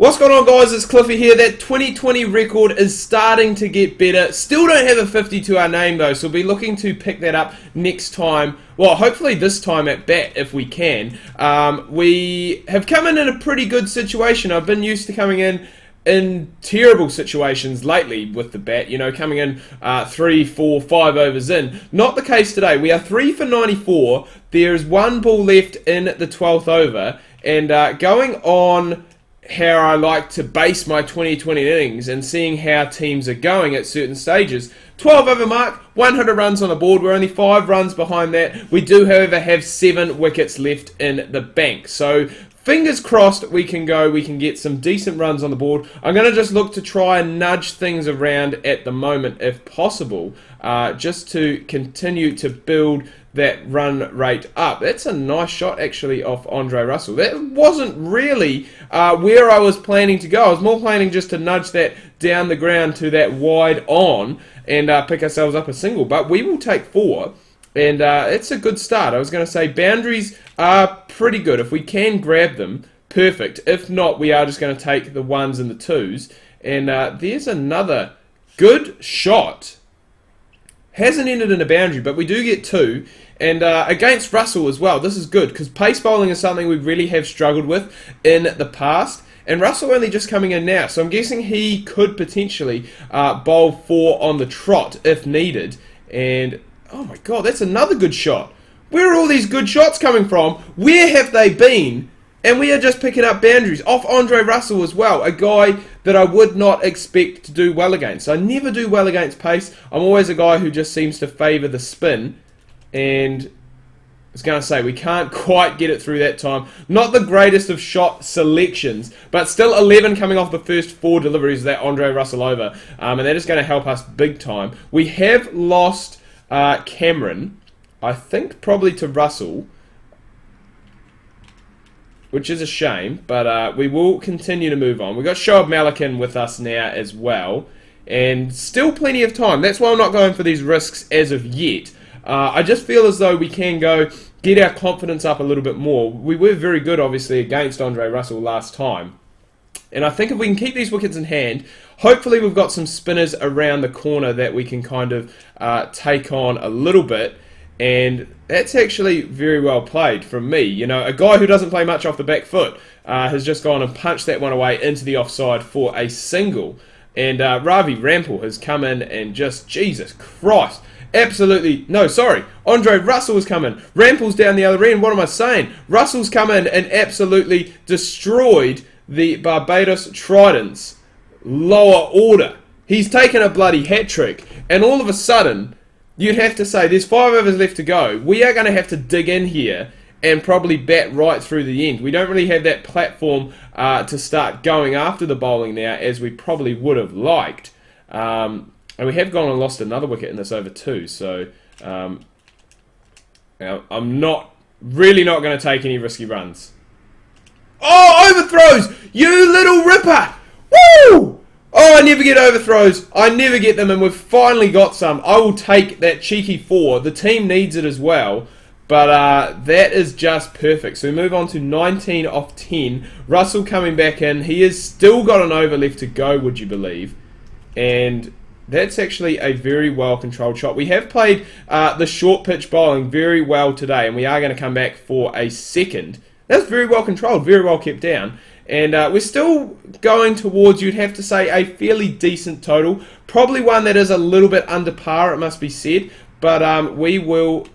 What's going on, guys? It's Cliffy here. That 2020 record is starting to get better. Still don't have a 50 to our name though, so we'll be looking to pick that up next time. Well, hopefully this time at bat if we can. We have come in a pretty good situation. I've been used to coming in terrible situations lately with the bat, you know, coming in 3, 4, 5 overs in. Not the case today. We are 3 for 94. There's one ball left in the 12th over, and going on how I like to base my 2020 innings and seeing how teams are going at certain stages. 12 over mark, 100 runs on the board. We're only 5 runs behind that. We do, however, have 7 wickets left in the bank. So fingers crossed we can get some decent runs on the board. I'm going to just look to try and nudge things around at the moment if possible, just to continue to build that run rate up. That's a nice shot actually off Andre Russell. That wasn't really where I was planning to go. I was more planning just to nudge that down the ground to that wide on and pick ourselves up a single. But we will take 4. And it's a good start. I was going to say boundaries are pretty good. If we can grab them, perfect. If not, we are just going to take the 1s and the 2s. And there's another good shot. Hasn't ended in a boundary, but we do get 2. And against Russell as well, this is good, because pace bowling is something we really have struggled with in the past. And Russell only just coming in now, so I'm guessing he could potentially bowl 4 on the trot if needed. And oh my god, that's another good shot. Where are all these good shots coming from? Where have they been? And we are just picking up boundaries off Andre Russell as well, a guy that I would not expect to do well against. I never do well against pace. I'm always a guy who just seems to favour the spin. And I was going to say, we can't quite get it through that time. Not the greatest of shot selections, but still 11 coming off the first 4 deliveries of that Andre Russell over. And that is going to help us big time. We have lost Cameron, I think probably to Russell, which is a shame, but we will continue to move on. We've got Shoaib Malik in with us now as well, and still plenty of time. That's why I'm not going for these risks as of yet. I just feel as though we can get our confidence up a little bit more. We were very good, obviously, against Andre Russell last time. And I think if we can keep these wickets in hand, hopefully we've got some spinners around the corner that we can kind of take on a little bit. And that's actually very well played from me. You know, a guy who doesn't play much off the back foot has just gone and punched that one away into the offside for a single. And Ravi Rampal has come in and just, Jesus Christ, absolutely, no, sorry, Andre Russell has come in. Rampal's down the other end. What am I saying? Russell's come in and absolutely destroyed the Barbados Tridents lower order. He's taken a bloody hat-trick, and all of a sudden, you'd have to say there's 5 overs left to go. We are going to have to dig in here and probably bat right through the end. We don't really have that platform to start going after the bowling now, as we probably would have liked. And we have gone and lost another wicket in this over too, so I'm really not going to take any risky runs. Oh, overthrows! You little ripper! Woo! Oh, I never get overthrows. I never get them, and we've finally got some. I will take that cheeky 4. The team needs it as well, but that is just perfect. So we move on to 19 off 10. Russell coming back in. He has still got an over left to go, would you believe? And that's actually a very well-controlled shot. We have played the short pitch bowling very well today, and we are going to come back for a second. That's very well controlled, very well kept down. And we're still going towards, you'd have to say, a fairly decent total. Probably one that is a little bit under par, it must be said. But we will...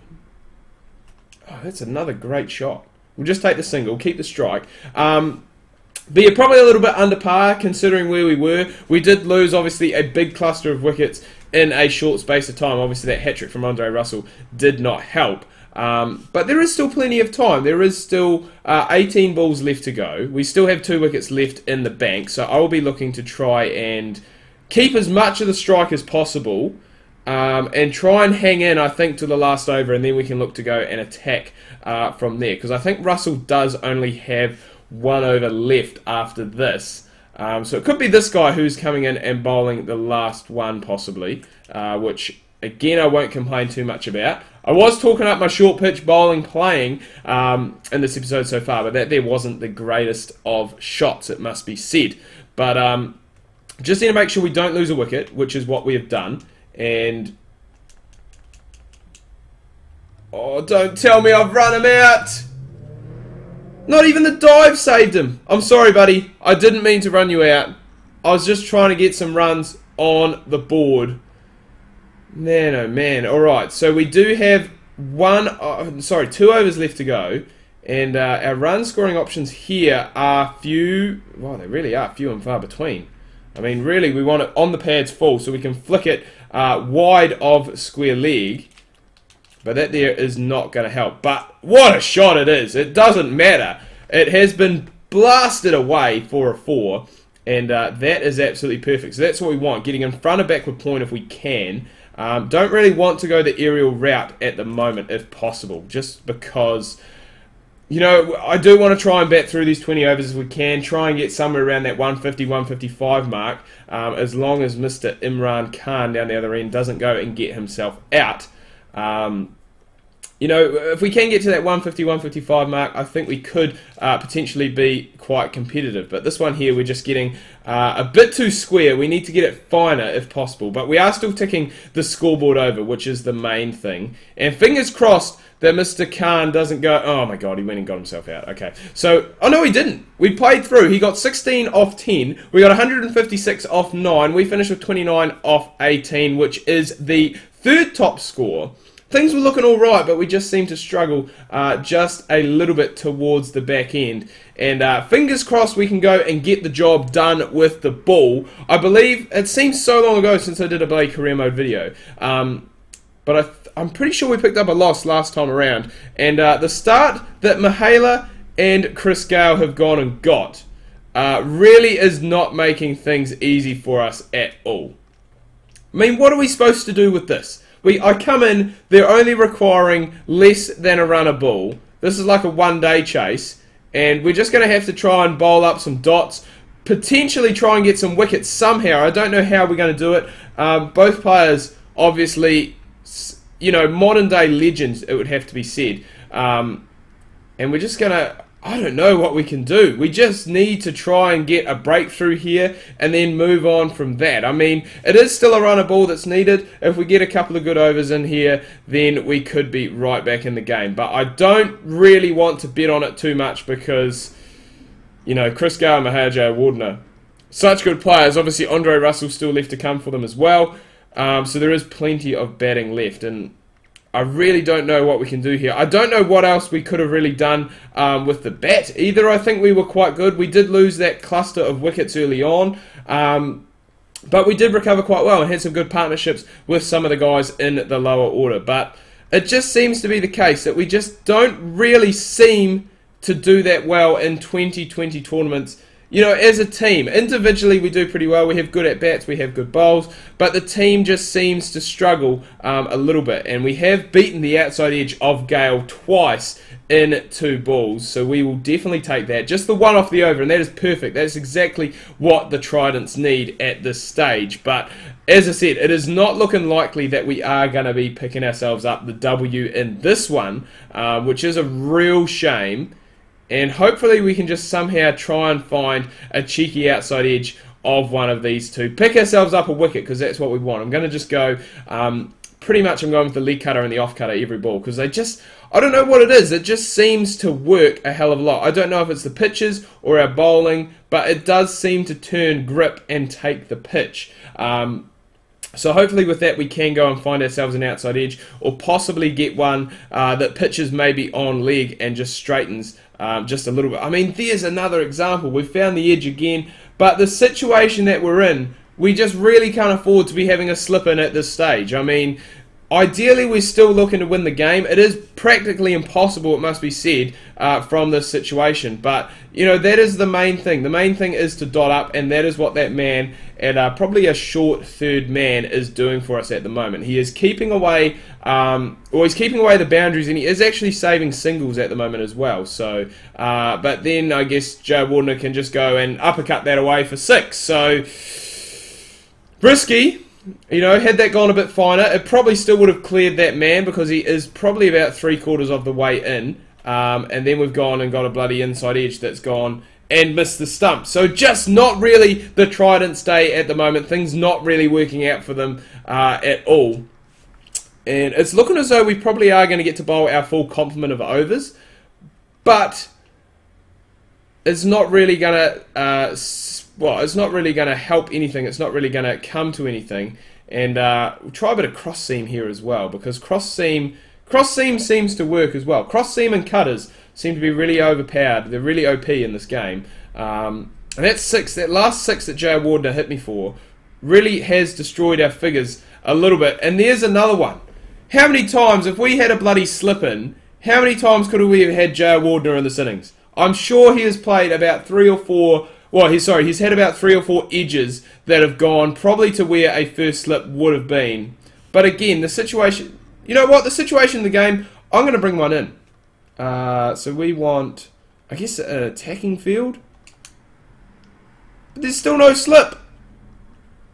Oh, that's another great shot. We'll just take the single, keep the strike. But yeah, probably a little bit under par considering where we were. We did lose, obviously, a big cluster of wickets in a short space of time. Obviously, that hat-trick from Andre Russell did not help. But there is still plenty of time. There is still 18 balls left to go. We still have 2 wickets left in the bank, so I will be looking to try and keep as much of the strike as possible and try and hang in, I think, to the last over, and then we can look to go and attack from there. Because I think Russell does only have 1 over left after this. So it could be this guy who's coming in and bowling the last one, possibly, which again, I won't complain too much about. I was talking up my short pitch bowling playing in this episode so far, but that there wasn't the greatest of shots, it must be said. But just need to make sure we don't lose a wicket, which is what we have done. And oh, don't tell me I've run him out. Not even the dive saved him. I'm sorry, buddy. I didn't mean to run you out. I was just trying to get some runs on the board. Man, oh man. Alright, so we do have 2 overs left to go. And our run scoring options here are few. Well, they really are few and far between. I mean, really, we want it on the pads full so we can flick it wide of square leg. But that there is not going to help. But what a shot it is. It doesn't matter. It has been blasted away for a 4. And that is absolutely perfect. So that's what we want. Getting in front of backward point if we can. Don't really want to go the aerial route at the moment if possible. Just because, you know, I do want to try and bat through these 20 overs if we can. Try and get somewhere around that 150, 155 mark. As long as Mr. Imran Khan down the other end doesn't go and get himself out. You know, if we can get to that 150, 155 mark, I think we could potentially be quite competitive. But this one here, we're just getting a bit too square. We need to get it finer if possible. But we are still ticking the scoreboard over, which is the main thing. And fingers crossed that Mr. Khan doesn't go... Oh my god, he went and got himself out. Okay. So, oh no, he didn't. We played through. He got 16 off 10. We got 156 off 9. We finished with 29 off 18, which is the third top score. Things were looking alright, but we just seemed to struggle just a little bit towards the back end. And fingers crossed we can go and get the job done with the ball. I believe, it seems so long ago since I did a Blade Career Mode video. But I'm pretty sure we picked up a loss last time around. And the start that Mahala and Chris Gayle have gone and got really is not making things easy for us at all. I mean, what are we supposed to do with this? I come in, they're only requiring less than a run a ball. This is like a one-day chase, and we're just going to have to try and bowl up some dots, potentially try and get some wickets somehow. I don't know how we're going to do it. Both players, obviously, you know, modern-day legends, it would have to be said. And we're just going to... I don't know what we can do. We just need to try and get a breakthrough here and then move on from that. I mean, it is still a run of ball that's needed. If we get a couple of good overs in here, then we could be right back in the game. But I don't really want to bet on it too much because, you know, Chris Gayle and Mahaja Wardner, such good players. Obviously, Andre Russell still left to come for them as well. So there is plenty of batting left. And I really don't know what we can do here. I don't know what else we could have really done with the bat. Either I think we were quite good. We did lose that cluster of wickets early on. But we did recover quite well and had some good partnerships with some of the guys in the lower order. But it just seems to be the case that we just don't really seem to do that well in 2020 tournaments. You know, as a team, individually we do pretty well. We have good at-bats, we have good bowls, but the team just seems to struggle a little bit. And we have beaten the outside edge of Gayle twice in 2 balls, so we will definitely take that. Just the one off the over, and that is perfect. That is exactly what the Tridents need at this stage. But as I said, it is not looking likely that we are going to be picking ourselves up the W in this one, which is a real shame. And hopefully we can just somehow try and find a cheeky outside edge of one of these two. Pick ourselves up a wicket, because that's what we want. I'm going to just go, pretty much I'm going with the leg cutter and the off cutter every ball, because they just, I don't know what it is, it just seems to work a hell of a lot. I don't know if it's the pitches or our bowling, but it does seem to turn grip and take the pitch. So hopefully with that we can go and find ourselves an outside edge, or possibly get one that pitches maybe on leg and just straightens just a little bit. I mean, there's another example. We've found the edge again, but the situation that we're in, we just really can't afford to be having a slip in at this stage. I mean, ideally we're still looking to win the game. It is practically impossible, it must be said, from this situation. But, you know, that is the main thing. The main thing is to dot up, and that is what that man at probably a short third man is doing for us at the moment. He is keeping away, he's keeping away the boundaries, and he is actually saving singles at the moment as well. So, but then I guess Joe Wardner can just go and uppercut that away for 6. So, risky. You know, had that gone a bit finer, it probably still would have cleared that man because he is probably about 3/4 of the way in. And then we've gone and got a bloody inside edge that's gone and missed the stump. So just not really the Tridents' day at the moment. Things not really working out for them at all. And it's looking as though we probably are going to get to bowl our full complement of overs. But it's not really going to, it's not really going to help anything. It's not really going to come to anything. And we'll try a bit of cross seam here as well, because cross seam seems to work as well. Cross seam and cutters seem to be really overpowered. They're really OP in this game. And that last six that J.R. Wardner hit me for really has destroyed our figures a little bit. And there's another one. How many times, if we had a bloody slip-in, how many times could we have had J.R. Wardner in this innings? I'm sure he has played about 3 or 4... Well, he's had about 3 or 4 edges that have gone probably to where a first slip would have been. But again, the situation... You know what? The situation in the game, I'm going to bring one in. So we want, I guess, an attacking field. But there's still no slip.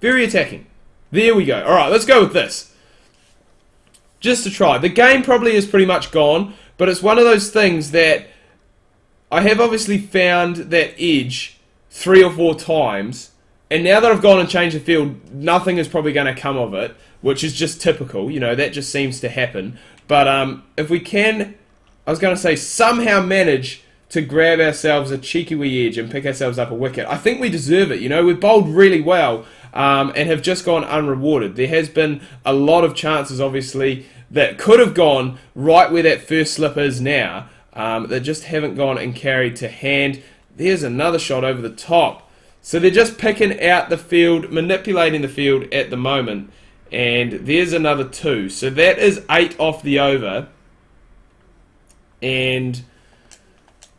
Very attacking. There we go. Alright, let's go with this. Just to try. The game probably is pretty much gone, but it's one of those things that I have obviously found that edge 3 or 4 times, and now that I've gone and changed the field, nothing is probably going to come of it, which is just typical. You know, that just seems to happen. But if we can, I was going to say, somehow manage to grab ourselves a cheeky wee edge and pick ourselves up a wicket, I think we deserve it. You know, we've bowled really well and have just gone unrewarded. There has been a lot of chances, obviously, that could have gone right where that first slip is now, that just haven't gone and carried to hand. There's another shot over the top. So they're just picking out the field, manipulating the field at the moment. And there's another 2. So that is 8 off the over. And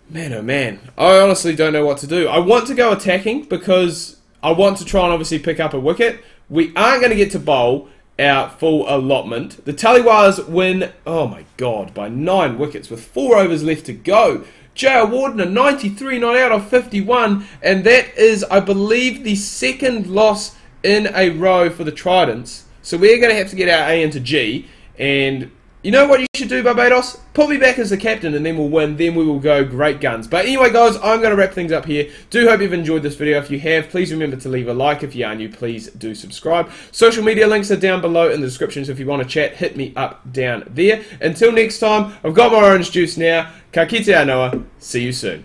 man, oh man, I honestly don't know what to do. I want to go attacking because I want to try and obviously pick up a wicket. We aren't going to get to bowl our full allotment. The Tallawahs win, oh my god, by 9 wickets with 4 overs left to go. J.R. Wardner, 93 not out of 51, and that is, I believe, the second loss in a row for the Tridents. So we're going to have to get our A into G, and you know what you should do, Barbados? Put me back as the captain and then we'll win. Then we will go great guns. But anyway, guys, I'm going to wrap things up here. Do hope you've enjoyed this video. If you have, please remember to leave a like. If you are new, please do subscribe. Social media links are down below in the description, so if you want to chat, hit me up down there. Until next time, I've got my orange juice now. Ka kite anoa. See you soon.